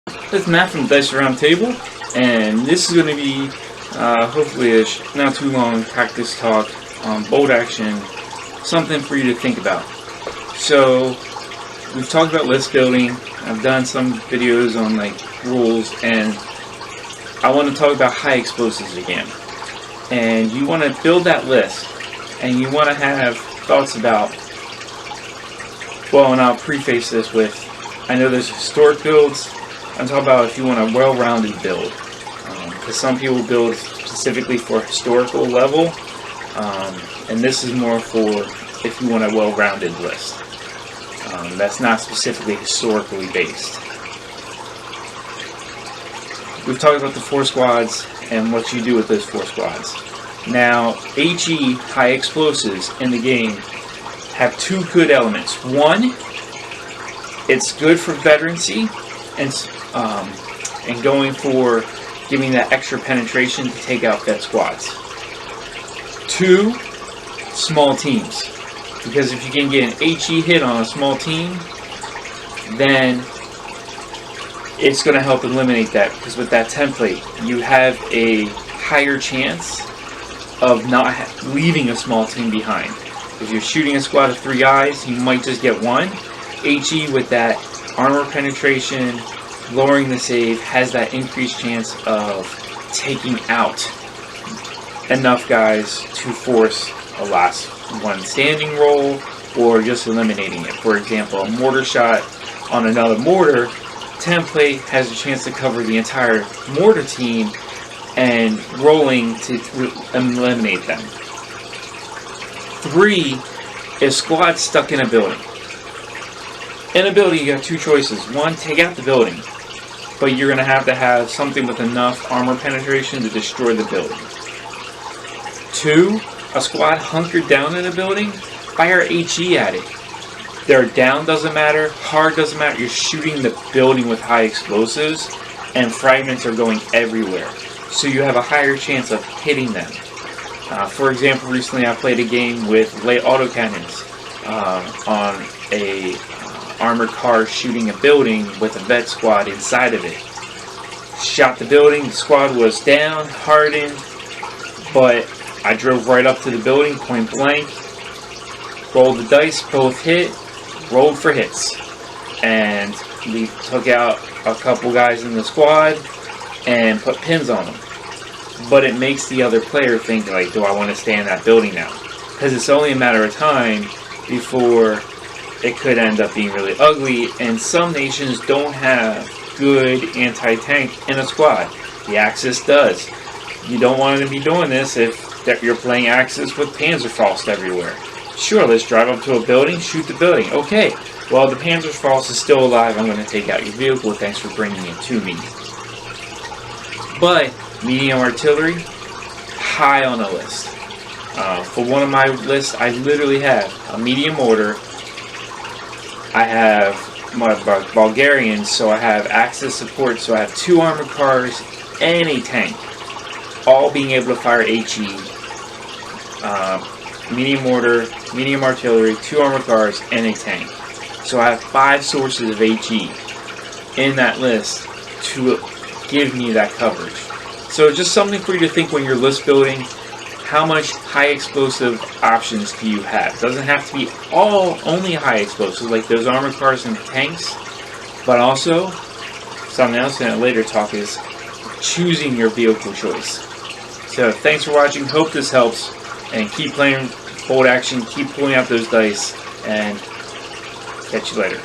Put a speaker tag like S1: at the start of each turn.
S1: It's Matt from Dice Round Table, and this is going to be hopefully a not too long practice talk on bolt action, something for you to think about. So we've talked about list building. I've done some videos on like rules, and I want to talk about high explosives again. And you want to build that list, and you want to have thoughts about, well, and I'll preface this with, I know there's historic builds. I'm talking about if you want a well-rounded build, because some people build specifically for historical level, and this is more for if you want a well-rounded list. That's not specifically historically based. We've talked about the 4 squads and what you do with those 4 squads. Now, HE, high explosives, in the game have 2 good elements. One, it's good for veterancy and going for giving that extra penetration to take out vet squads. 2, small teams. Because if you can get an HE hit on a small team, then it's going to help eliminate that. Because with that template, you have a higher chance of not leaving a small team behind. If you're shooting a squad of 3 guys, you might just get 1. HE with that armor penetration, lowering the save, has that increased chance of taking out enough guys to force a last one standing roll, or just eliminating it. For example, a mortar shot on another mortar template has a chance to cover the entire mortar team and rolling to eliminate them. 3 is squad stuck in a building. In a building, you have 2 choices. 1, take out the building, but you're going to have something with enough armor penetration to destroy the building. 2, a squad hunkered down in a building, fire HE at it. They're down, doesn't matter, hard doesn't matter, you're shooting the building with high explosives, and fragments are going everywhere. So you have a higher chance of hitting them. For example, recently I played a game with light autocannons on a armored car shooting a building with a vet squad inside of it. Shot the building, the squad was down, hardened, but I drove right up to the building, point blank, rolled the dice, both hit, rolled for hits. And we took out a couple guys in the squad and put pins on them. But it makes the other player think, like, do I want to stay in that building now? Because it's only a matter of time before it could end up being really ugly, and some nations don't have good anti-tank in a squad. The Axis does. You don't want to be doing this if you're playing Axis with Panzerfaust everywhere. Sure, let's drive up to a building, shoot the building. Okay, well, the Panzerfaust is still alive. I'm going to take out your vehicle. Thanks for bringing it to me. But medium artillery, high on the list. For one of my lists, I literally have a medium mortar. I have my Bulgarians, so I have Axis support, so I have 2 armored cars and a tank, all being able to fire HE. Medium mortar, medium artillery, 2 armored cars, and a tank. So I have 5 sources of HE in that list to give me that coverage. So just something for you to think when you're list building. How much high explosive options do you have? It doesn't have to be only high explosive like those armored cars and tanks, but also something else in a later talk is choosing your vehicle choice. So thanks for watching. Hope this helps, and keep playing bolt action, keep pulling out those dice, and catch you later.